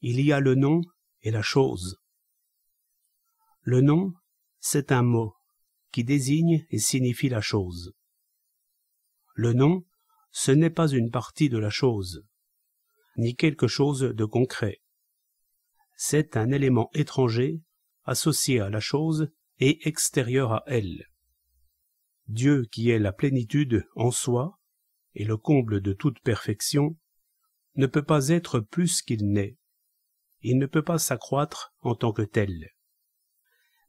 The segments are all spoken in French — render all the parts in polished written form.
il y a le nom et la chose. Le nom, c'est un mot qui désigne et signifie la chose. Le nom, ce n'est pas une partie de la chose, ni quelque chose de concret. C'est un élément étranger, associé à la chose et extérieur à elle. Dieu qui est la plénitude en soi et le comble de toute perfection, ne peut pas être plus qu'il n'est. Il ne peut pas s'accroître en tant que tel.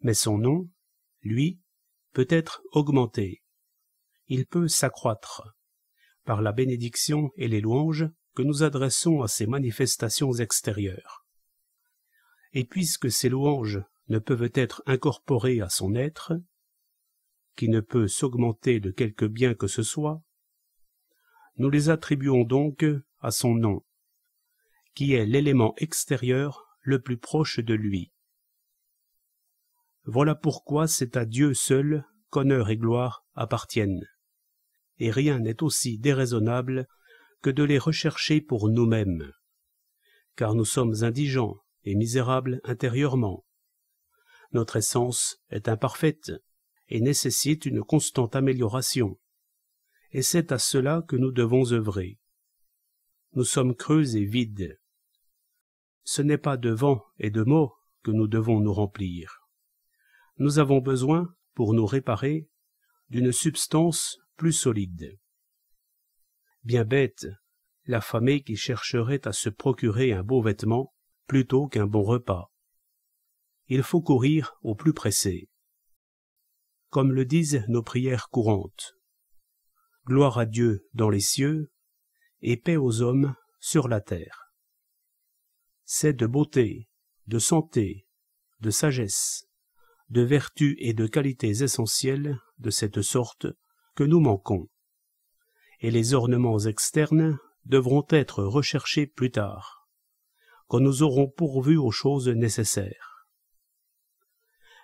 Mais son nom, lui, peut être augmenté. Il peut s'accroître par la bénédiction et les louanges que nous adressons à ces manifestations extérieures. Et puisque ces louanges ne peuvent être incorporées à son être, qui ne peut s'augmenter de quelque bien que ce soit, nous les attribuons donc à son nom, qui est l'élément extérieur le plus proche de lui. Voilà pourquoi c'est à Dieu seul qu'honneur et gloire appartiennent, et rien n'est aussi déraisonnable que de les rechercher pour nous-mêmes, car nous sommes indigents et misérables intérieurement. Notre essence est imparfaite et nécessite une constante amélioration, et c'est à cela que nous devons œuvrer. Nous sommes creux et vides. Ce n'est pas de vent et de mots que nous devons nous remplir. Nous avons besoin, pour nous réparer, d'une substance plus solide. Bien bête, l'affamé qui chercherait à se procurer un beau vêtement plutôt qu'un bon repas. Il faut courir au plus pressé. Comme le disent nos prières courantes. Gloire à Dieu dans les cieux et paix aux hommes sur la terre. C'est de beauté, de santé, de sagesse, de vertus et de qualités essentielles de cette sorte que nous manquons, et les ornements externes devront être recherchés plus tard, quand nous aurons pourvu aux choses nécessaires.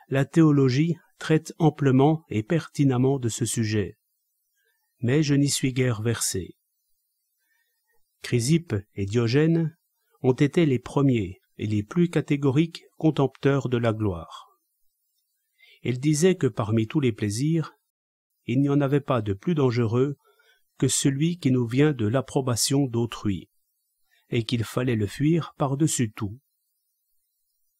La théologie traite amplement et pertinemment de ce sujet, mais je n'y suis guère versé. Chrysippe et Diogène ont été les premiers et les plus catégoriques contempteurs de la gloire. Ils disaient que parmi tous les plaisirs, il n'y en avait pas de plus dangereux que celui qui nous vient de l'approbation d'autrui, et qu'il fallait le fuir par-dessus tout.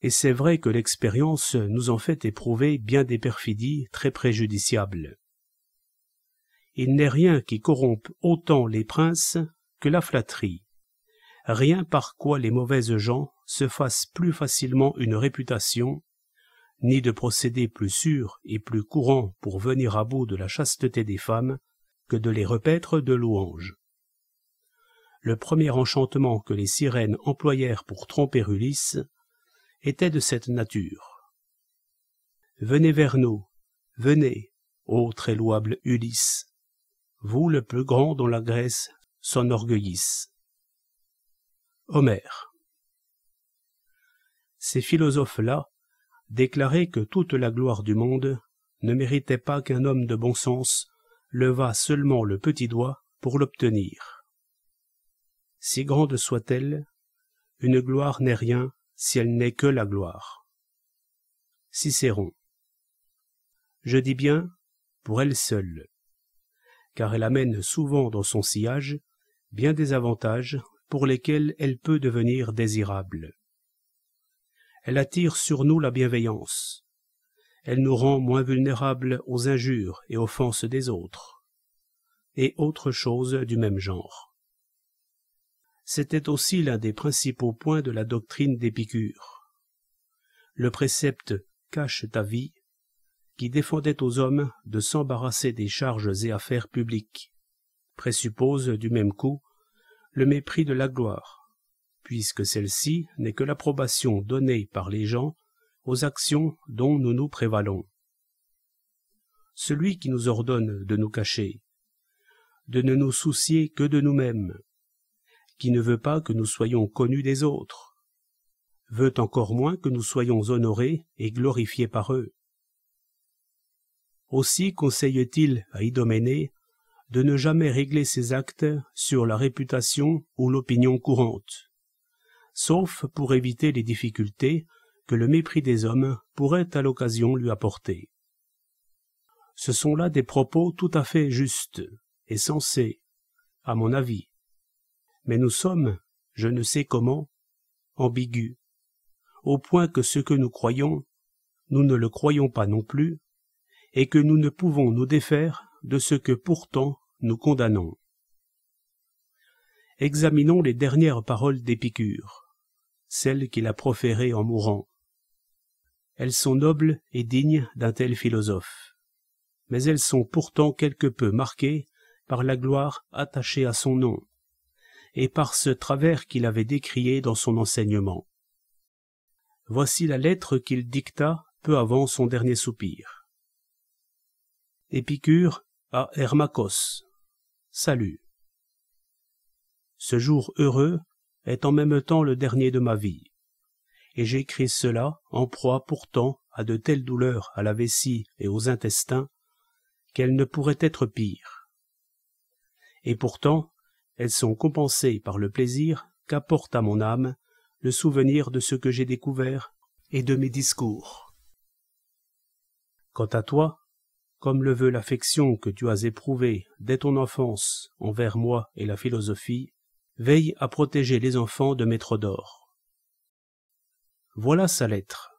Et c'est vrai que l'expérience nous en fait éprouver bien des perfidies très préjudiciables. Il n'est rien qui corrompe autant les princes que la flatterie, rien par quoi les mauvaises gens se fassent plus facilement une réputation, ni de procédés plus sûrs et plus courants pour venir à bout de la chasteté des femmes que de les repaître de louanges. Le premier enchantement que les sirènes employèrent pour tromper Ulysse était de cette nature. « Venez vers nous, venez, ô très louable Ulysse, vous le plus grand dont la Grèce s'enorgueillisse. » Homère. Ces philosophes-là déclaraient que toute la gloire du monde ne méritait pas qu'un homme de bon sens levât seulement le petit doigt pour l'obtenir. Si grande soit-elle, une gloire n'est rien si elle n'est que la gloire. Cicéron. Je dis bien pour elle seule, car elle amène souvent dans son sillage bien des avantages pour lesquels elle peut devenir désirable. Elle attire sur nous la bienveillance. Elle nous rend moins vulnérables aux injures et offenses des autres, et autres choses du même genre. C'était aussi l'un des principaux points de la doctrine d'Épicure. Le précepte « cache ta vie » qui défendait aux hommes de s'embarrasser des charges et affaires publiques, présuppose du même coup le mépris de la gloire, puisque celle-ci n'est que l'approbation donnée par les gens aux actions dont nous nous prévalons. Celui qui nous ordonne de nous cacher, de ne nous soucier que de nous-mêmes, qui ne veut pas que nous soyons connus des autres, veut encore moins que nous soyons honorés et glorifiés par eux. Aussi conseille-t-il à Idoménée de ne jamais régler ses actes sur la réputation ou l'opinion courante, sauf pour éviter les difficultés que le mépris des hommes pourrait à l'occasion lui apporter. Ce sont là des propos tout à fait justes et sensés, à mon avis. Mais nous sommes, je ne sais comment, ambigus, au point que ce que nous croyons, nous ne le croyons pas non plus, et que nous ne pouvons nous défaire de ce que pourtant nous condamnons. Examinons les dernières paroles d'Épicure, celles qu'il a proférées en mourant. Elles sont nobles et dignes d'un tel philosophe, mais elles sont pourtant quelque peu marquées par la gloire attachée à son nom, et par ce travers qu'il avait décrié dans son enseignement. Voici la lettre qu'il dicta peu avant son dernier soupir. Épicure à Hermachos. Salut. Ce jour heureux est en même temps le dernier de ma vie, et j'écris cela en proie pourtant à de telles douleurs à la vessie et aux intestins qu'elles ne pourraient être pires. Et pourtant, elles sont compensées par le plaisir qu'apporte à mon âme le souvenir de ce que j'ai découvert et de mes discours. Quant à toi, comme le veut l'affection que tu as éprouvée dès ton enfance envers moi et la philosophie, veille à protéger les enfants de Métrodore. Voilà sa lettre.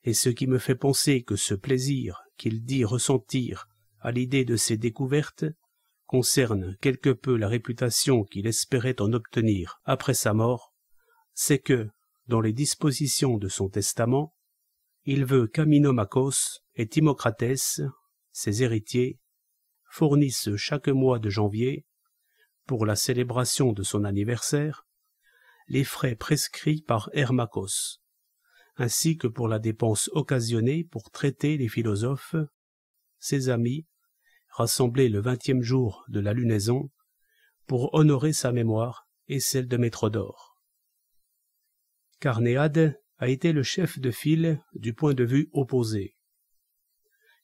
Et ce qui me fait penser que ce plaisir qu'il dit ressentir à l'idée de ces découvertes concerne quelque peu la réputation qu'il espérait en obtenir après sa mort, c'est que, dans les dispositions de son testament, il veut qu'Aminomachos et Timocratès, ses héritiers, fournissent chaque mois de janvier, pour la célébration de son anniversaire, les frais prescrits par Hermachos, ainsi que pour la dépense occasionnée pour traiter les philosophes, ses amis, rassemblés le 20e jour de la lunaison, pour honorer sa mémoire et celle de Métrodore. Carnéade a été le chef de file du point de vue opposé.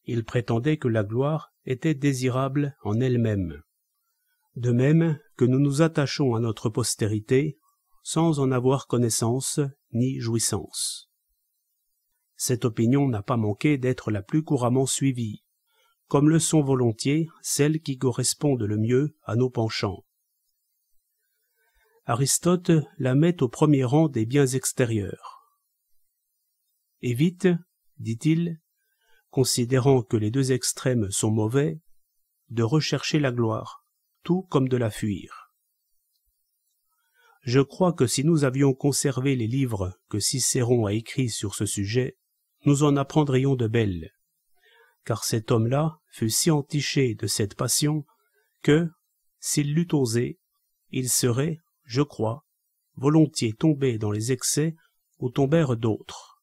Il prétendait que la gloire était désirable en elle-même, de même que nous nous attachons à notre postérité sans en avoir connaissance ni jouissance. Cette opinion n'a pas manqué d'être la plus couramment suivie, comme le sont volontiers celles qui correspondent le mieux à nos penchants. Aristote la met au premier rang des biens extérieurs. Évite, dit-il, considérant que les deux extrêmes sont mauvais, de rechercher la gloire, tout comme de la fuir. Je crois que si nous avions conservé les livres que Cicéron a écrits sur ce sujet, nous en apprendrions de belles, car cet homme-là fut si entiché de cette passion que, s'il l'eût osé, il serait, je crois, volontiers tombé dans les excès où tombèrent d'autres,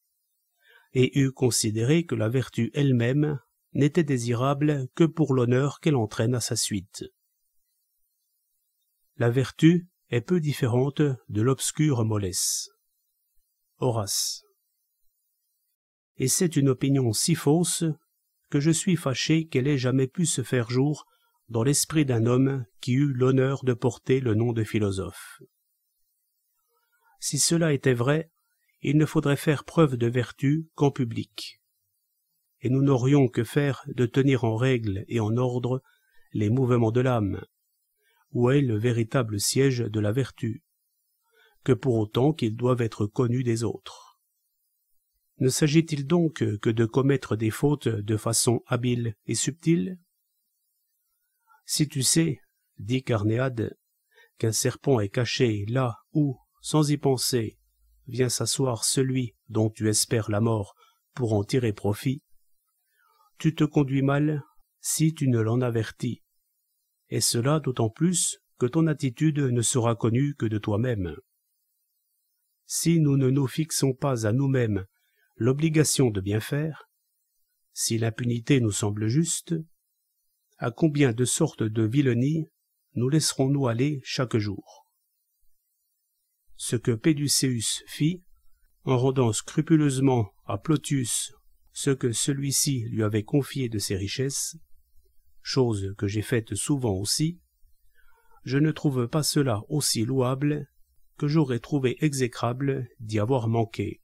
et eût considéré que la vertu elle-même n'était désirable que pour l'honneur qu'elle entraîne à sa suite. La vertu est peu différente de l'obscure mollesse. Horace. Et c'est une opinion si fausse que je suis fâché qu'elle ait jamais pu se faire jour dans l'esprit d'un homme qui eut l'honneur de porter le nom de philosophe. Si cela était vrai, il ne faudrait faire preuve de vertu qu'en public, et nous n'aurions que faire de tenir en règle et en ordre les mouvements de l'âme, où est le véritable siège de la vertu, que pour autant qu'ils doivent être connus des autres. Ne s'agit-il donc que de commettre des fautes de façon habile et subtile? Si tu sais, dit Carnéade, qu'un serpent est caché là où, sans y penser, vient s'asseoir celui dont tu espères la mort pour en tirer profit, tu te conduis mal si tu ne l'en avertis, et cela d'autant plus que ton attitude ne sera connue que de toi-même. Si nous ne nous fixons pas à nous-mêmes l'obligation de bien faire, si l'impunité nous semble juste, à combien de sortes de vilenies nous laisserons-nous aller chaque jour? Ce que Péducéus fit, en rendant scrupuleusement à Plotius ce que celui-ci lui avait confié de ses richesses, chose que j'ai faite souvent aussi, je ne trouve pas cela aussi louable que j'aurais trouvé exécrable d'y avoir manqué.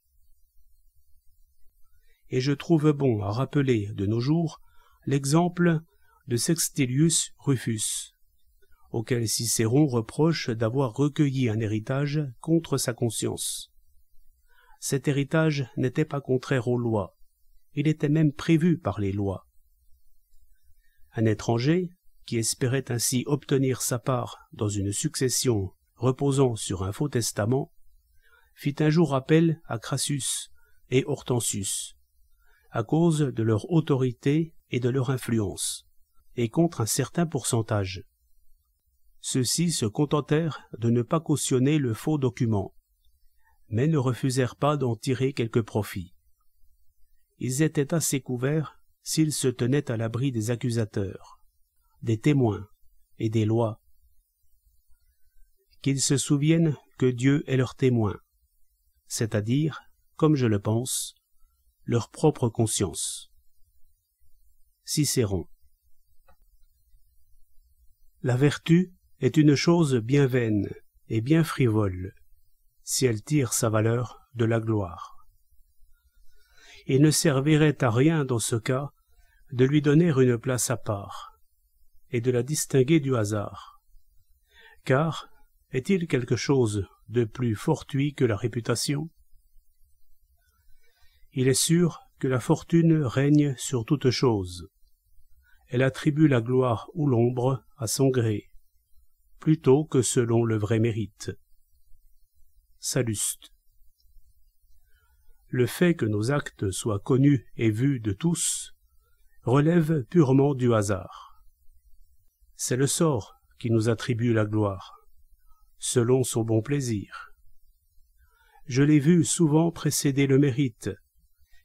Et je trouve bon à rappeler de nos jours l'exemple de Sextilius Rufus, auquel Cicéron reproche d'avoir recueilli un héritage contre sa conscience. Cet héritage n'était pas contraire aux lois, il était même prévu par les lois. Un étranger, qui espérait ainsi obtenir sa part dans une succession reposant sur un faux testament, fit un jour appel à Crassus et Hortensius, à cause de leur autorité et de leur influence, et contre un certain pourcentage. Ceux-ci se contentèrent de ne pas cautionner le faux document, mais ne refusèrent pas d'en tirer quelque profit. Ils étaient assez couverts s'ils se tenaient à l'abri des accusateurs, des témoins et des lois. Qu'ils se souviennent que Dieu est leur témoin, c'est-à-dire, comme je le pense, leur propre conscience. Cicéron. La vertu est une chose bien vaine et bien frivole, si elle tire sa valeur de la gloire. Il ne servirait à rien dans ce cas de lui donner une place à part, et de la distinguer du hasard. Car est-il quelque chose de plus fortuit que la réputation? Il est sûr que la fortune règne sur toute chose. Elle attribue la gloire ou l'ombre à son gré, plutôt que selon le vrai mérite. Salluste. Le fait que nos actes soient connus et vus de tous relève purement du hasard. C'est le sort qui nous attribue la gloire, selon son bon plaisir. Je l'ai vu souvent précéder le mérite,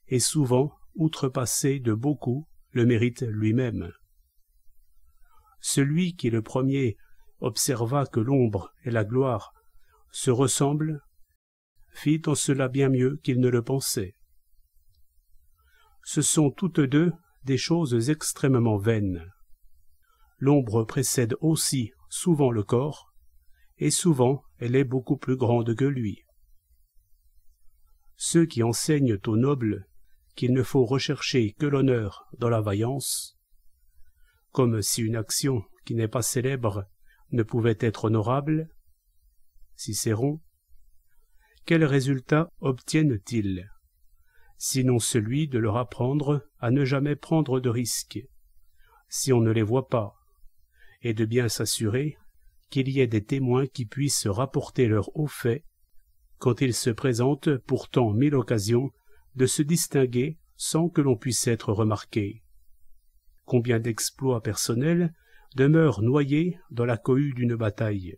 et souvent outrepasser de beaucoup le mérite lui-même. Celui qui le premier observa que l'ombre et la gloire se ressemblent, fit en cela bien mieux qu'il ne le pensait. Ce sont toutes deux des choses extrêmement vaines. L'ombre précède aussi souvent le corps, et souvent elle est beaucoup plus grande que lui. Ceux qui enseignent aux nobles qu'il ne faut rechercher que l'honneur dans la vaillance, comme si une action qui n'est pas célèbre ne pouvait être honorable, Cicéron, quel résultat obtiennent-ils, sinon celui de leur apprendre à ne jamais prendre de risques, si on ne les voit pas, et de bien s'assurer qu'il y ait des témoins qui puissent rapporter leurs hauts faits, quand il se présente pourtant mille occasions de se distinguer sans que l'on puisse être remarqué. Combien d'exploits personnels demeurent noyés dans la cohue d'une bataille.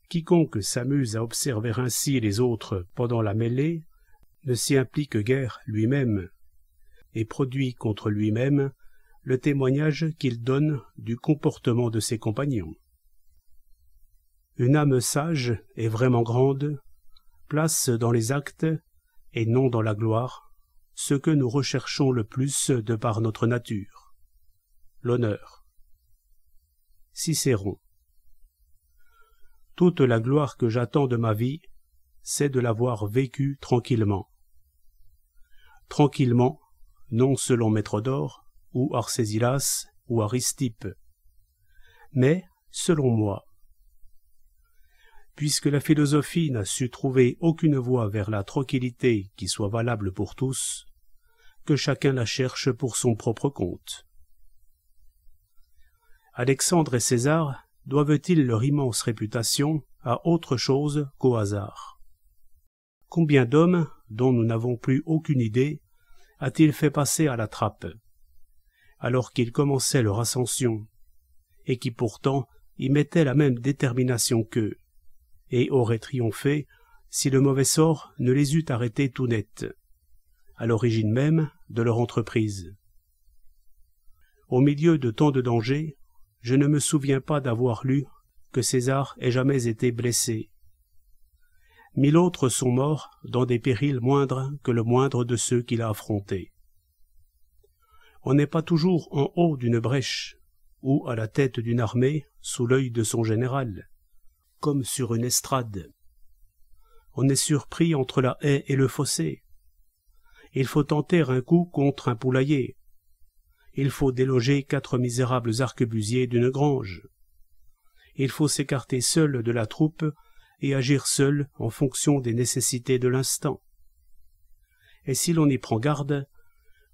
Quiconque s'amuse à observer ainsi les autres pendant la mêlée ne s'y implique guère lui-même, et produit contre lui-même le témoignage qu'il donne du comportement de ses compagnons. Une âme sage et vraiment grande place dans les actes, et non dans la gloire, ce que nous recherchons le plus de par notre nature, l'honneur. Cicéron. Toute la gloire que j'attends de ma vie, c'est de l'avoir vécue tranquillement. Tranquillement, non selon Métrodore, ou Arcésilas, ou Aristippe, mais selon moi. Puisque la philosophie n'a su trouver aucune voie vers la tranquillité qui soit valable pour tous, que chacun la cherche pour son propre compte. Alexandre et César doivent-ils leur immense réputation à autre chose qu'au hasard? Combien d'hommes, dont nous n'avons plus aucune idée, a-t-il fait passer à la trappe, alors qu'ils commençaient leur ascension, et qui pourtant y mettaient la même détermination qu'eux, et auraient triomphé si le mauvais sort ne les eût arrêtés tout net, à l'origine même de leur entreprise. Au milieu de tant de dangers, je ne me souviens pas d'avoir lu que César ait jamais été blessé. 1000 autres sont morts dans des périls moindres que le moindre de ceux qu'il a affrontés. On n'est pas toujours en haut d'une brèche, ou à la tête d'une armée sous l'œil de son général, comme sur une estrade. on est surpris entre la haie et le fossé. Il faut tenter un coup contre un poulailler. Il faut déloger 4 misérables arquebusiers d'une grange. Il faut s'écarter seul de la troupe et agir seul en fonction des nécessités de l'instant. Et si l'on y prend garde,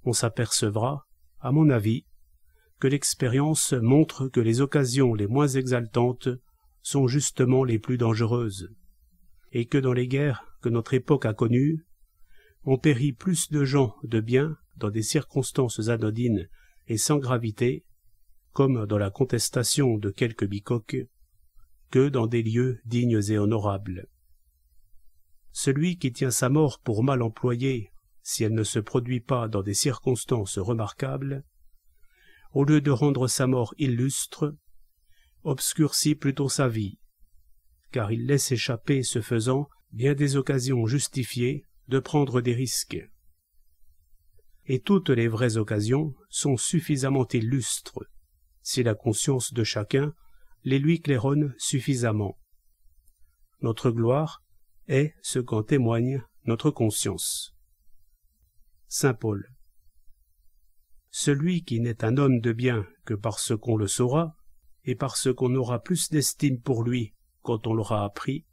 on s'apercevra, à mon avis, que l'expérience montre que les occasions les moins exaltantes sont justement les plus dangereuses, et que dans les guerres que notre époque a connues, on périt plus de gens de bien dans des circonstances anodines et sans gravité, comme dans la contestation de quelques bicoques, que dans des lieux dignes et honorables. Celui qui tient sa mort pour mal employée, si elle ne se produit pas dans des circonstances remarquables, au lieu de rendre sa mort illustre, obscurcit plutôt sa vie, car il laisse échapper, ce faisant, bien des occasions justifiées de prendre des risques. Et toutes les vraies occasions sont suffisamment illustres, si la conscience de chacun les lui claironne suffisamment. Notre gloire est ce qu'en témoigne notre conscience. Saint Paul. Celui qui n'est un homme de bien que parce qu'on le saura, et parce qu'on aura plus d'estime pour lui quand on l'aura appris,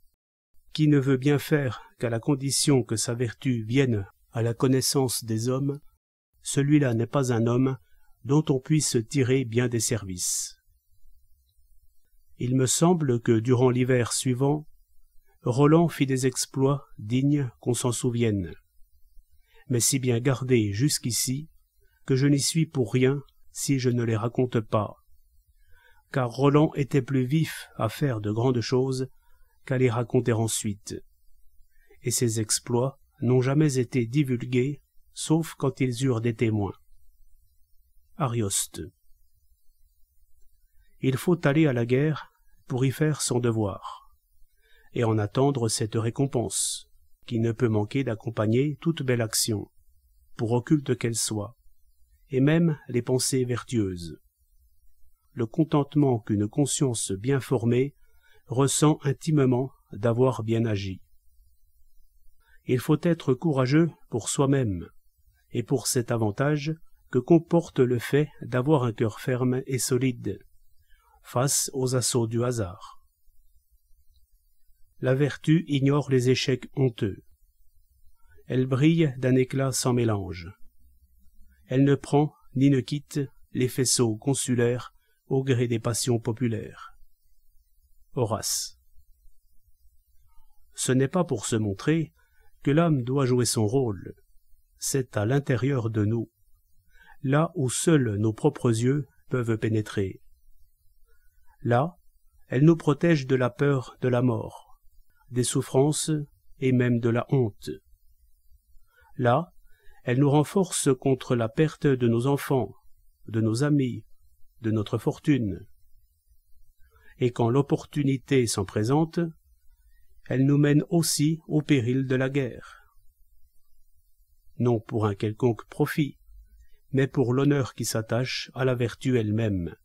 qui ne veut bien faire qu'à la condition que sa vertu vienne à la connaissance des hommes, celui-là n'est pas un homme dont on puisse tirer bien des services. Il me semble que durant l'hiver suivant, Roland fit des exploits dignes qu'on s'en souvienne, mais si bien gardés jusqu'ici que je n'y suis pour rien si je ne les raconte pas, car Roland était plus vif à faire de grandes choses qu'à les raconter ensuite, et ses exploits n'ont jamais été divulgués, sauf quand ils eurent des témoins. Arioste. Il faut aller à la guerre pour y faire son devoir, et en attendre cette récompense, qui ne peut manquer d'accompagner toute belle action, pour occulte qu'elle soit, et même les pensées vertueuses. Le contentement qu'une conscience bien formée ressent intimement d'avoir bien agi. Il faut être courageux pour soi-même, et pour cet avantage que comporte le fait d'avoir un cœur ferme et solide, face aux assauts du hasard. La vertu ignore les échecs honteux. Elle brille d'un éclat sans mélange. Elle ne prend ni ne quitte les faisceaux consulaires au gré des passions populaires. Horace. Ce n'est pas pour se montrer que l'âme doit jouer son rôle. C'est à l'intérieur de nous, là où seuls nos propres yeux peuvent pénétrer. Là, elle nous protège de la peur de la mort, des souffrances et même de la honte. Là, elle nous renforce contre la perte de nos enfants, de nos amis, de notre fortune. Et quand l'opportunité s'en présente, elle nous mène aussi au péril de la guerre. Non pour un quelconque profit, mais pour l'honneur qui s'attache à la vertu elle-même.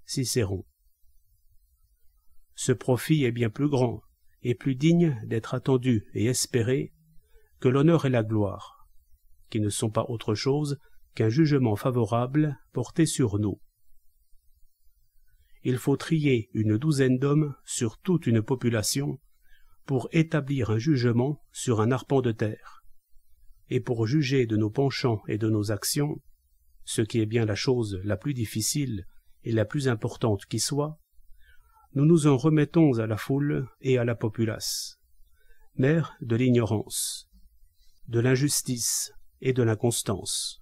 Cicéron. Ce profit est bien plus grand et plus digne d'être attendu et espéré que l'honneur et la gloire, qui ne sont pas autre chose qu'un jugement favorable porté sur nous. Il faut trier une douzaine d'hommes sur toute une population pour établir un jugement sur un arpent de terre, et pour juger de nos penchants et de nos actions, ce qui est bien la chose la plus difficile et la plus importante qui soit, nous nous en remettons à la foule et à la populace, mère de l'ignorance, de l'injustice et de l'inconstance.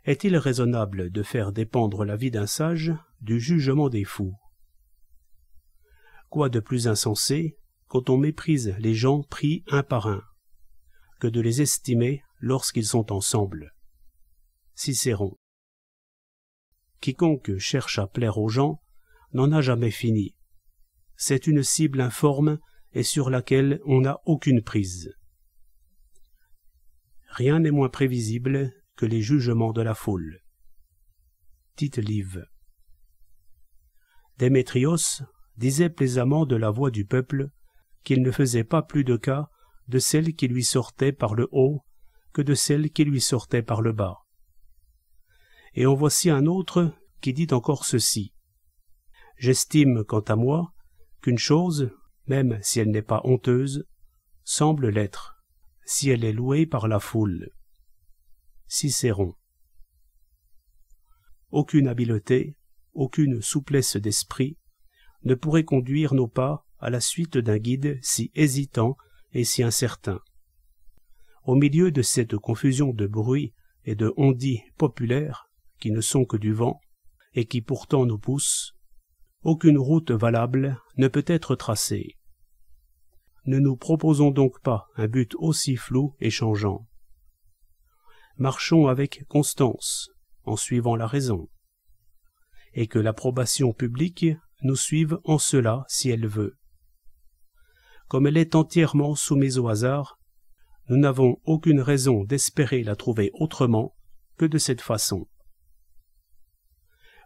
Est-il raisonnable de faire dépendre la vie d'un sage du jugement des fous? Quoi de plus insensé quand on méprise les gens pris un par un, que de les estimer lorsqu'ils sont ensemble? Cicéron. Quiconque cherche à plaire aux gens n'en a jamais fini. C'est une cible informe et sur laquelle on n'a aucune prise. Rien n'est moins prévisible que les jugements de la foule. Tite-Live. Démétrios disait plaisamment de la voix du peuple qu'il ne faisait pas plus de cas de celle qui lui sortait par le haut que de celle qui lui sortait par le bas. Et en voici un autre qui dit encore ceci. J'estime, quant à moi, qu'une chose, même si elle n'est pas honteuse, semble l'être, si elle est louée par la foule. Cicéron. Aucune habileté, aucune souplesse d'esprit ne pourrait conduire nos pas à la suite d'un guide si hésitant et si incertain. Au milieu de cette confusion de bruits et de on-dit populaires qui ne sont que du vent et qui pourtant nous poussent, aucune route valable ne peut être tracée. Ne nous proposons donc pas un but aussi flou et changeant. Marchons avec constance, en suivant la raison, et que l'approbation publique nous suive en cela si elle veut. Comme elle est entièrement soumise au hasard, nous n'avons aucune raison d'espérer la trouver autrement que de cette façon.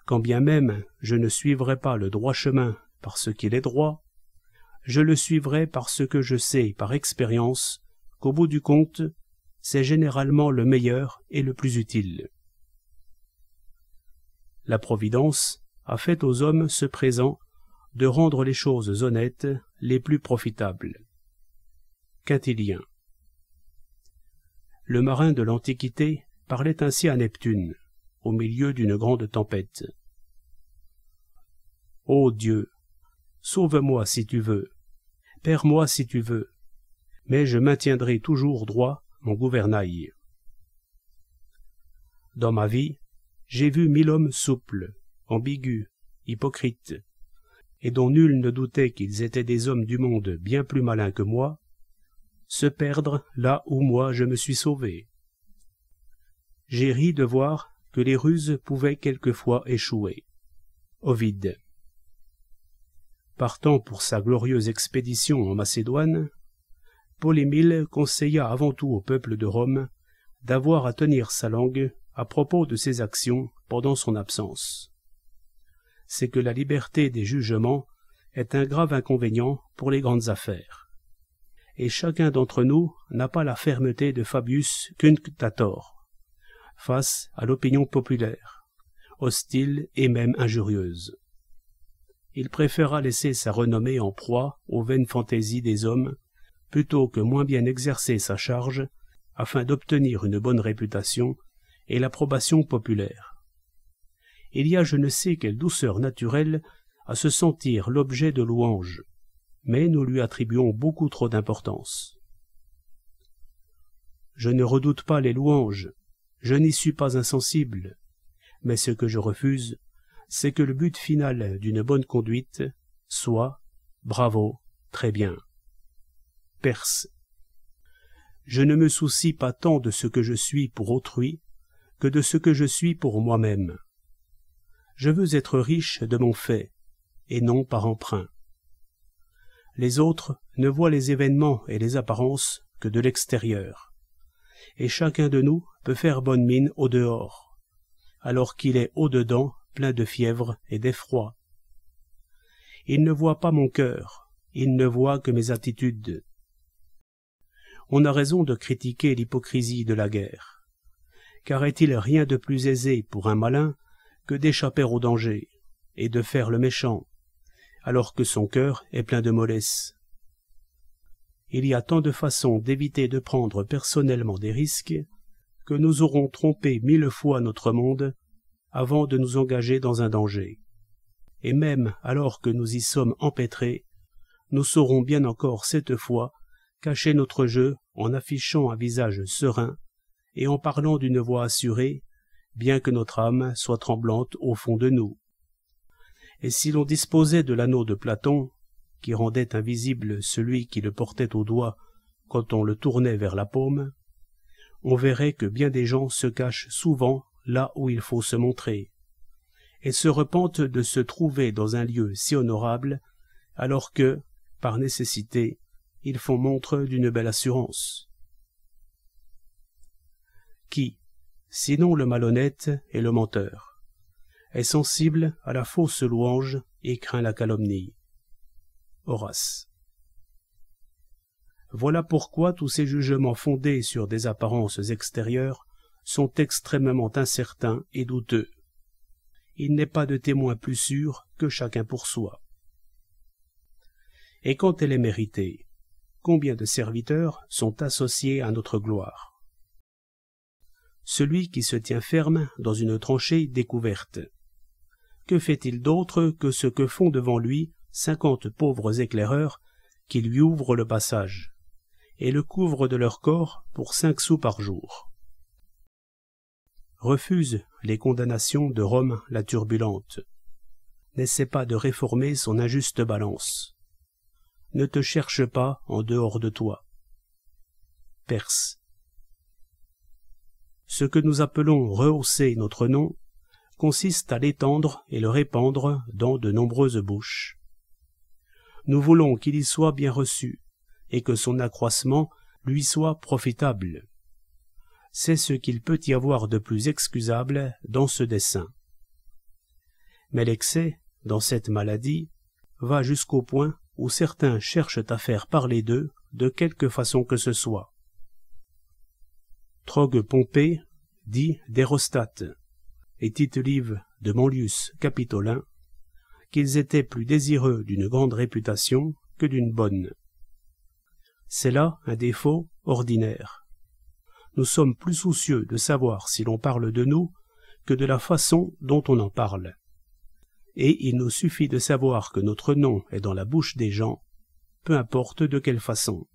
Quand bien même je ne suivrai pas le droit chemin parce qu'il est droit, je le suivrai parce que je sais par expérience qu'au bout du compte, c'est généralement le meilleur et le plus utile. La Providence a fait aux hommes ce présent de rendre les choses honnêtes les plus profitables. Quintilien. Le marin de l'Antiquité parlait ainsi à Neptune, au milieu d'une grande tempête. « Ô Dieu, sauve-moi si tu veux, perds-moi si tu veux, mais je maintiendrai toujours droit mon gouvernail. » Dans ma vie, j'ai vu 1000 hommes souples, ambigus, hypocrites, et dont nul ne doutait qu'ils étaient des hommes du monde bien plus malins que moi, se perdre là où moi je me suis sauvé. J'ai ri de voir que les ruses pouvaient quelquefois échouer. Ovide. Partant pour sa glorieuse expédition en Macédoine, Polémile conseilla avant tout au peuple de Rome d'avoir à tenir sa langue à propos de ses actions pendant son absence. C'est que la liberté des jugements est un grave inconvénient pour les grandes affaires. Et chacun d'entre nous n'a pas la fermeté de Fabius Cunctator, face à l'opinion populaire, hostile et même injurieuse. Il préféra laisser sa renommée en proie aux vaines fantaisies des hommes, plutôt que moins bien exercer sa charge, afin d'obtenir une bonne réputation et l'approbation populaire. Il y a je ne sais quelle douceur naturelle à se sentir l'objet de louanges, mais nous lui attribuons beaucoup trop d'importance. Je ne redoute pas les louanges, je n'y suis pas insensible, mais ce que je refuse, c'est que le but final d'une bonne conduite soit « bravo, très bien ». Perse. Je ne me soucie pas tant de ce que je suis pour autrui que de ce que je suis pour moi-même. Je veux être riche de mon fait, et non par emprunt. Les autres ne voient les événements et les apparences que de l'extérieur, et chacun de nous peut faire bonne mine au dehors, alors qu'il est au dedans plein de fièvre et d'effroi. Il ne voit pas mon cœur, il ne voit que mes attitudes. On a raison de critiquer l'hypocrisie de la guerre, car est-il rien de plus aisé pour un malin que d'échapper au danger et de faire le méchant, alors que son cœur est plein de mollesse. Il y a tant de façons d'éviter de prendre personnellement des risques que nous aurons trompé 1000 fois notre monde avant de nous engager dans un danger. Et même alors que nous y sommes empêtrés, nous saurons bien encore cette fois cacher notre jeu en affichant un visage serein et en parlant d'une voix assurée, bien que notre âme soit tremblante au fond de nous. Et si l'on disposait de l'anneau de Platon, qui rendait invisible celui qui le portait au doigt quand on le tournait vers la paume, on verrait que bien des gens se cachent souvent là où il faut se montrer, et se repentent de se trouver dans un lieu si honorable, alors que, par nécessité, ils font montre d'une belle assurance. Qui, sinon le malhonnête et le menteur, est sensible à la fausse louange et craint la calomnie? Horace. Voilà pourquoi tous ces jugements fondés sur des apparences extérieures sont extrêmement incertains et douteux. Il n'est pas de témoin plus sûr que chacun pour soi. Et quand elle est méritée, combien de serviteurs sont associés à notre gloire? Celui qui se tient ferme dans une tranchée découverte. Que fait-il d'autre que ce que font devant lui 50 pauvres éclaireurs qui lui ouvrent le passage et le couvrent de leur corps pour 5 sous par jour? Refuse les condamnations de Rome la turbulente. N'essaie pas de réformer son injuste balance. Ne te cherche pas en dehors de toi. Perse. Ce que nous appelons rehausser notre nom consiste à l'étendre et le répandre dans de nombreuses bouches. Nous voulons qu'il y soit bien reçu, et que son accroissement lui soit profitable. C'est ce qu'il peut y avoir de plus excusable dans ce dessein. Mais l'excès, dans cette maladie, va jusqu'au point où certains cherchent à faire parler d'eux de quelque façon que ce soit. Trogue Pompée dit d'Hérostate, et Tite Live de Manlius Capitolin, qu'ils étaient plus désireux d'une grande réputation que d'une bonne. C'est là un défaut ordinaire. Nous sommes plus soucieux de savoir si l'on parle de nous que de la façon dont on en parle. Et il nous suffit de savoir que notre nom est dans la bouche des gens, peu importe de quelle façon.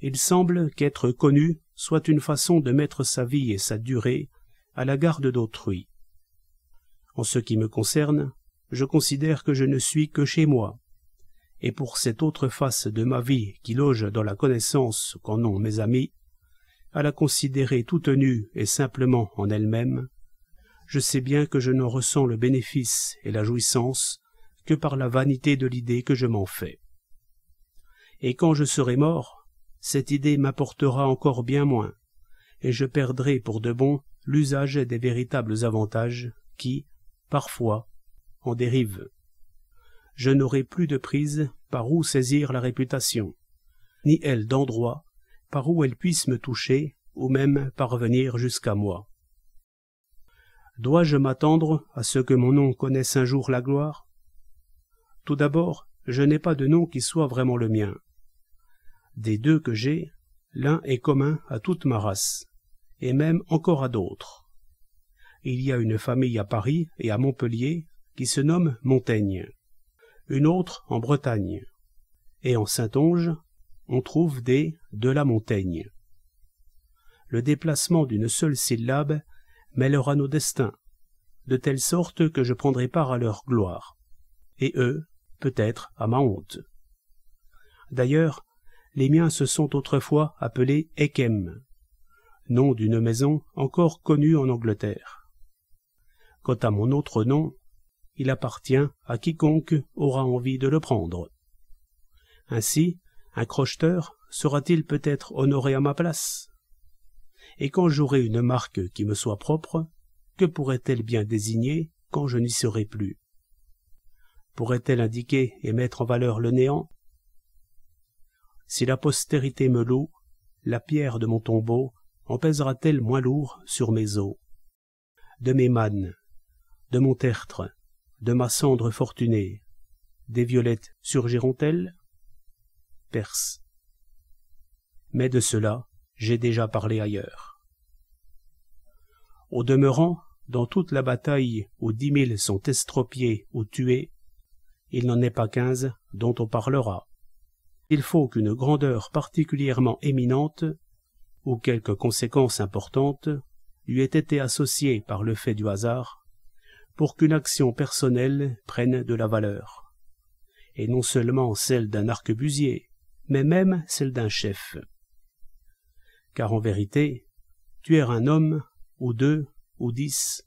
Il semble qu'être connu soit une façon de mettre sa vie et sa durée à la garde d'autrui. En ce qui me concerne, je considère que je ne suis que chez moi, et pour cette autre face de ma vie qui loge dans la connaissance qu'en ont mes amis, à la considérer toute nue et simplement en elle-même, je sais bien que je n'en ressens le bénéfice et la jouissance que par la vanité de l'idée que je m'en fais. Et quand je serai mort, cette idée m'apportera encore bien moins, et je perdrai pour de bon l'usage des véritables avantages qui, parfois, en dérivent. Je n'aurai plus de prise par où saisir la réputation, ni elle d'endroit par où elle puisse me toucher ou même parvenir jusqu'à moi. Dois-je m'attendre à ce que mon nom connaisse un jour la gloire? Tout d'abord, je n'ai pas de nom qui soit vraiment le mien. Des 2 que j'ai, l'un est commun à toute ma race, et même encore à d'autres. Il y a une famille à Paris et à Montpellier qui se nomme Montaigne, une autre en Bretagne, et en Saintonge, on trouve des de la Montaigne. Le déplacement d'une seule syllabe mêlera nos destins, de telle sorte que je prendrai part à leur gloire, et eux, peut-être, à ma honte. D'ailleurs, les miens se sont autrefois appelés Ekem, nom d'une maison encore connue en Angleterre. Quant à mon autre nom, il appartient à quiconque aura envie de le prendre. Ainsi, un crocheteur sera-t-il peut-être honoré à ma place? Et quand j'aurai une marque qui me soit propre, que pourrait-elle bien désigner quand je n'y serai plus? Pourrait-elle indiquer et mettre en valeur le néant? Si la postérité me loue, la pierre de mon tombeau en pèsera-t-elle moins lourd sur mes os? De mes mânes, de mon tertre, de ma cendre fortunée, des violettes surgiront-elles? Perse. Mais de cela, j'ai déjà parlé ailleurs. Au demeurant, dans toute la bataille où 10 000 sont estropiés ou tués, il n'en est pas 15 dont on parlera. Il faut qu'une grandeur particulièrement éminente, ou quelque conséquence importante, lui ait été associée par le fait du hasard, pour qu'une action personnelle prenne de la valeur, et non seulement celle d'un arquebusier, mais même celle d'un chef. Car en vérité, tuer un homme, ou 2, ou 10,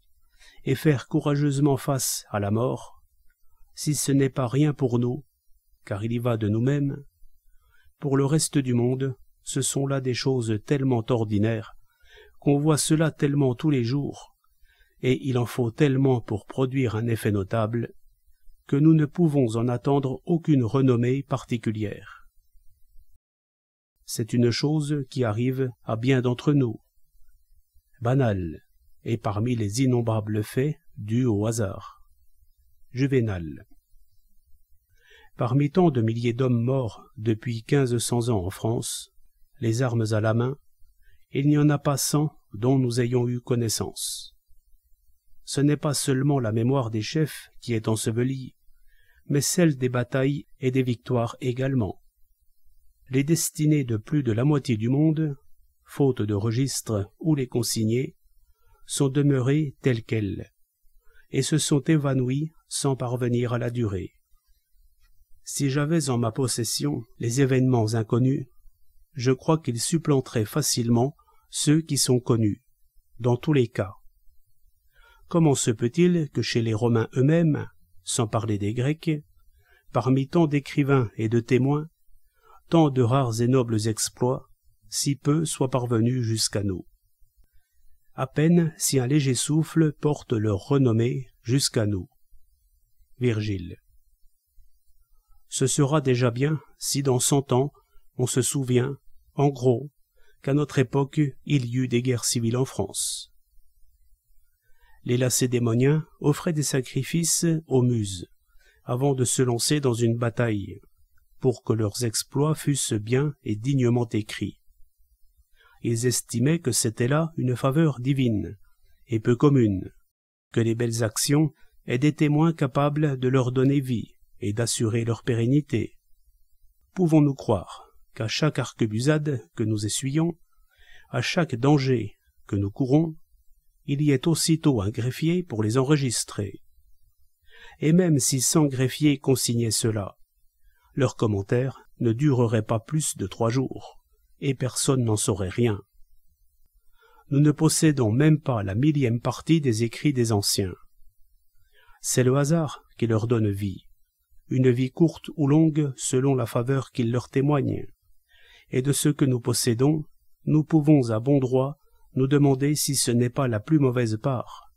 et faire courageusement face à la mort, si ce n'est pas rien pour nous, car il y va de nous-mêmes, pour le reste du monde, ce sont là des choses tellement ordinaires, qu'on voit cela tellement tous les jours, et il en faut tellement pour produire un effet notable, que nous ne pouvons en attendre aucune renommée particulière. c'est une chose qui arrive à bien d'entre nous, banale, et parmi les innombrables faits dus au hasard. Juvénal. Parmi tant de milliers d'hommes morts depuis 1500 ans en France, les armes à la main, il n'y en a pas 100 dont nous ayons eu connaissance. Ce n'est pas seulement la mémoire des chefs qui est ensevelie, mais celle des batailles et des victoires également. Les destinées de plus de la moitié du monde, faute de registres où les consigner, sont demeurées telles quelles, et se sont évanouies sans parvenir à la durée. Si j'avais en ma possession les événements inconnus, je crois qu'ils supplanteraient facilement ceux qui sont connus, dans tous les cas. Comment se peut-il que chez les Romains eux-mêmes, sans parler des Grecs, parmi tant d'écrivains et de témoins, tant de rares et nobles exploits, si peu soient parvenus jusqu'à nous? À peine si un léger souffle porte leur renommée jusqu'à nous. Virgile. Ce sera déjà bien si dans 100 ans on se souvient, en gros, qu'à notre époque il y eut des guerres civiles en France. Les Lacédémoniens offraient des sacrifices aux muses, avant de se lancer dans une bataille, pour que leurs exploits fussent bien et dignement écrits. Ils estimaient que c'était là une faveur divine, et peu commune, que les belles actions aient des témoins capables de leur donner vie et d'assurer leur pérennité. Pouvons-nous croire qu'à chaque arquebusade que nous essuyons, à chaque danger que nous courons, il y ait aussitôt un greffier pour les enregistrer? Et même si 100 greffiers consignaient cela, leurs commentaires ne dureraient pas plus de 3 jours, et personne n'en saurait rien. Nous ne possédons même pas la 1000e partie des écrits des anciens. C'est le hasard qui leur donne vie, une vie courte ou longue selon la faveur qu'il leur témoigne, et de ce que nous possédons, nous pouvons à bon droit nous demander si ce n'est pas la plus mauvaise part,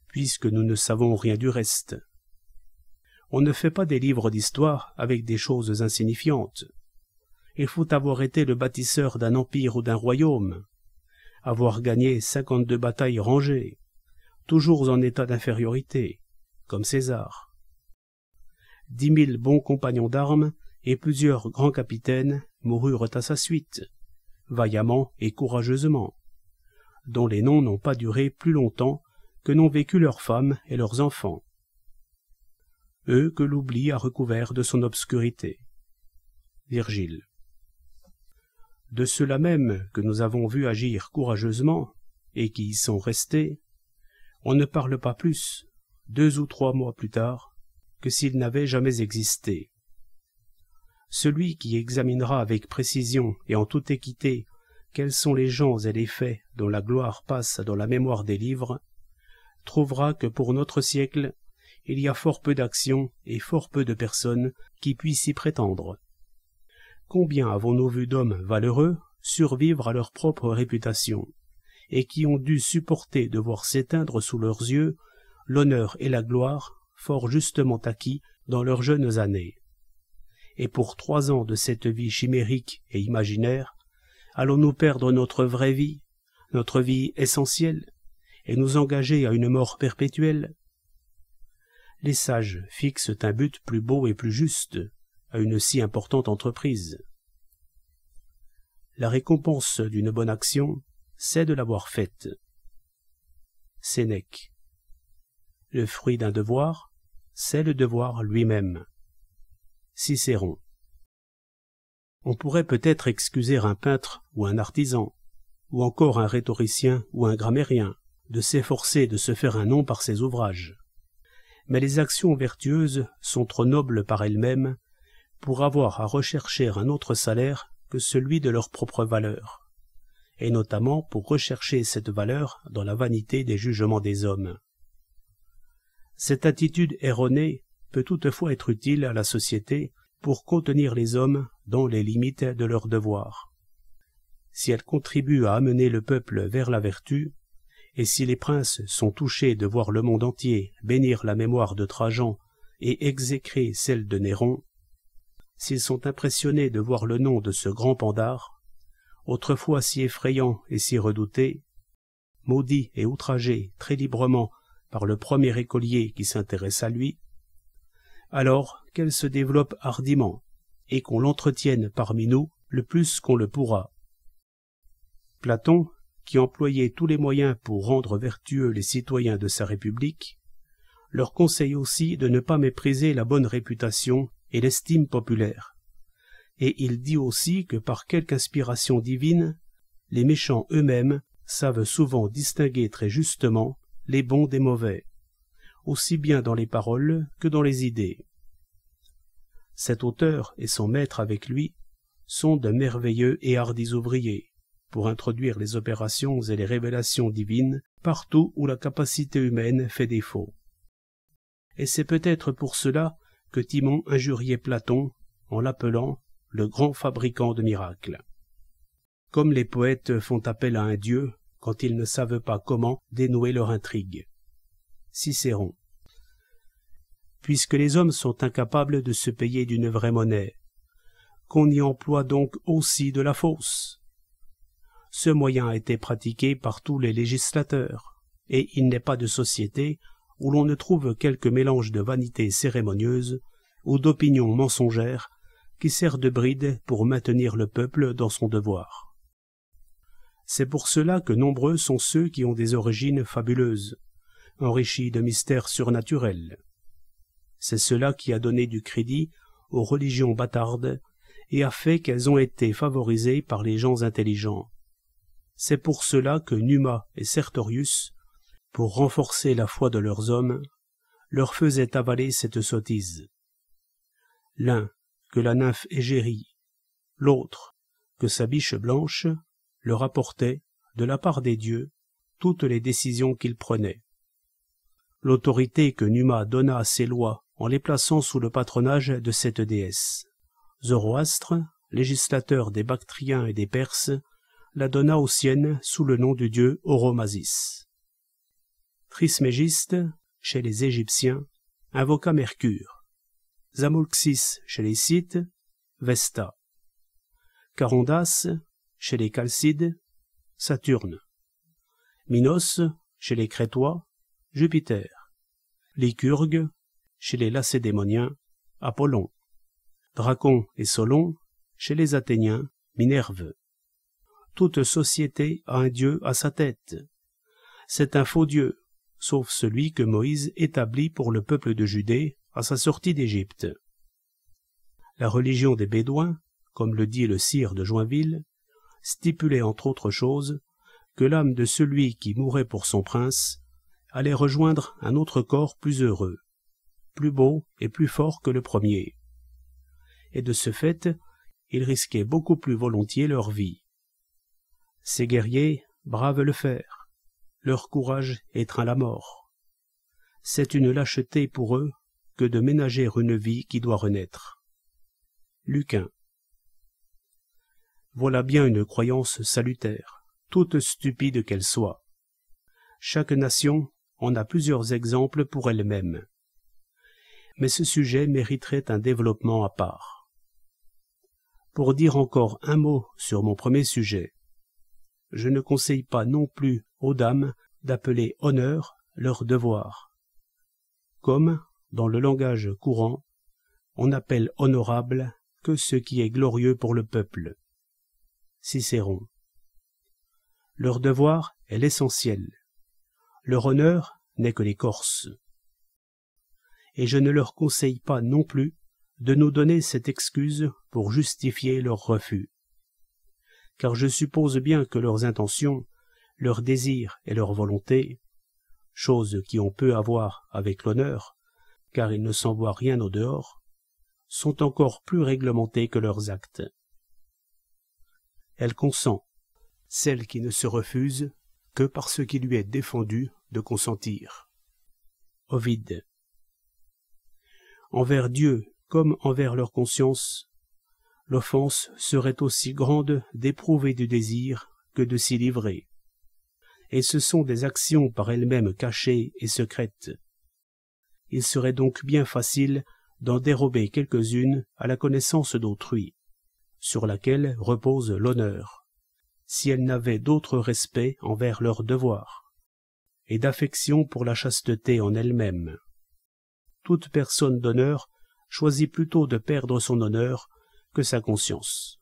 puisque nous ne savons rien du reste. On ne fait pas des livres d'histoire avec des choses insignifiantes. Il faut avoir été le bâtisseur d'un empire ou d'un royaume, avoir gagné 52 batailles rangées, toujours en état d'infériorité, comme César. 10 000 bons compagnons d'armes et plusieurs grands capitaines moururent à sa suite, vaillamment et courageusement, dont les noms n'ont pas duré plus longtemps que n'ont vécu leurs femmes et leurs enfants. Eux que l'oubli a recouverts de son obscurité. Virgile. De ceux-là même que nous avons vus agir courageusement, et qui y sont restés, on ne parle pas plus, 2 ou 3 mois plus tard, que s'ils n'avaient jamais existé. Celui qui examinera avec précision et en toute équité quels sont les gens et les faits dont la gloire passe dans la mémoire des livres, trouvera que pour notre siècle, il y a fort peu d'actions et fort peu de personnes qui puissent y prétendre. Combien avons-nous vu d'hommes valeureux survivre à leur propre réputation, et qui ont dû supporter de voir s'éteindre sous leurs yeux l'honneur et la gloire fort justement acquis dans leurs jeunes années. Et pour 3 ans de cette vie chimérique et imaginaire, allons-nous perdre notre vraie vie, notre vie essentielle, et nous engager à une mort perpétuelle? Les sages fixent un but plus beau et plus juste à une si importante entreprise. La récompense d'une bonne action, c'est de l'avoir faite. Sénèque. Le fruit d'un devoir, c'est le devoir lui-même. Cicéron. On pourrait peut-être excuser un peintre ou un artisan, ou encore un rhétoricien ou un grammairien, de s'efforcer de se faire un nom par ses ouvrages. Mais les actions vertueuses sont trop nobles par elles-mêmes pour avoir à rechercher un autre salaire que celui de leur propre valeur, et notamment pour rechercher cette valeur dans la vanité des jugements des hommes. Cette attitude erronée peut toutefois être utile à la société pour contenir les hommes dans les limites de leurs devoirs. Si elle contribue à amener le peuple vers la vertu, et si les princes sont touchés de voir le monde entier bénir la mémoire de Trajan et exécrer celle de Néron, s'ils sont impressionnés de voir le nom de ce grand Pandare, autrefois si effrayant et si redouté, maudit et outragé très librement par le premier écolier qui s'intéresse à lui, alors qu'elle se développe hardiment et qu'on l'entretienne parmi nous le plus qu'on le pourra. Platon, qui employait tous les moyens pour rendre vertueux les citoyens de sa République, leur conseille aussi de ne pas mépriser la bonne réputation et l'estime populaire. Et il dit aussi que par quelque inspiration divine, les méchants eux-mêmes savent souvent distinguer très justement les bons des mauvais, aussi bien dans les paroles que dans les idées. Cet auteur et son maître avec lui sont de merveilleux et hardis ouvriers pour introduire les opérations et les révélations divines partout où la capacité humaine fait défaut. Et c'est peut-être pour cela que Timon injuriait Platon en l'appelant le grand fabricant de miracles. Comme les poètes font appel à un dieu quand ils ne savent pas comment dénouer leur intrigue. Cicéron. Puisque les hommes sont incapables de se payer d'une vraie monnaie, qu'on y emploie donc aussi de la fausse. Ce moyen a été pratiqué par tous les législateurs, et il n'est pas de société où l'on ne trouve quelque mélange de vanité cérémonieuse ou d'opinion mensongère qui sert de bride pour maintenir le peuple dans son devoir. C'est pour cela que nombreux sont ceux qui ont des origines fabuleuses, enrichis de mystères surnaturels. C'est cela qui a donné du crédit aux religions bâtardes et a fait qu'elles ont été favorisées par les gens intelligents. C'est pour cela que Numa et Sertorius, pour renforcer la foi de leurs hommes, leur faisaient avaler cette sottise. L'un, que la nymphe Égérie, l'autre, que sa biche blanche, leur apportait, de la part des dieux, toutes les décisions qu'ils prenaient. L'autorité que Numa donna à ses lois en les plaçant sous le patronage de cette déesse. Zoroastre, législateur des Bactriens et des Perses, la donna aux siennes sous le nom du dieu Oromasis. Trismégiste, chez les Égyptiens, invoqua Mercure. Zamolxis, chez les Scythes, Vesta. Carondas, chez les Chalcides, Saturne. Minos, chez les Crétois, Jupiter. Lycurgue, chez les Lacédémoniens, Apollon. Dracon et Solon, chez les Athéniens, Minerve. Toute société a un dieu à sa tête. C'est un faux dieu, sauf celui que Moïse établit pour le peuple de Judée à sa sortie d'Égypte. La religion des Bédouins, comme le dit le sire de Joinville, stipulait entre autres choses que l'âme de celui qui mourait pour son prince allait rejoindre un autre corps plus heureux, plus beau et plus fort que le premier. Et de ce fait, ils risquaient beaucoup plus volontiers leur vie. Ces guerriers bravent le fer, leur courage étreint la mort. C'est une lâcheté pour eux que de ménager une vie qui doit renaître. Lucain. Voilà bien une croyance salutaire, toute stupide qu'elle soit. Chaque nation en a plusieurs exemples pour elle-même. Mais ce sujet mériterait un développement à part. Pour dire encore un mot sur mon premier sujet, je ne conseille pas non plus aux dames d'appeler honneur leur devoir. Comme, dans le langage courant, on n'appelle honorable que ce qui est glorieux pour le peuple. Cicéron. Leur devoir est l'essentiel. Leur honneur n'est que l'écorce. Et je ne leur conseille pas non plus de nous donner cette excuse pour justifier leur refus. Car je suppose bien que leurs intentions, leurs désirs et leur volonté, choses qui ont peu à voir avec l'honneur, car il ne s'en voit rien au dehors, sont encore plus réglementées que leurs actes. Elle consent, celle qui ne se refuse que par ce qui lui est défendu de consentir. Ovide. Envers Dieu comme envers leur conscience, l'offense serait aussi grande d'éprouver du désir que de s'y livrer. Et ce sont des actions par elles-mêmes cachées et secrètes. Il serait donc bien facile d'en dérober quelques-unes à la connaissance d'autrui, sur laquelle repose l'honneur, si elles n'avaient d'autre respect envers leurs devoirs, et d'affection pour la chasteté en elle-même. Toute personne d'honneur choisit plutôt de perdre son honneur que sa conscience.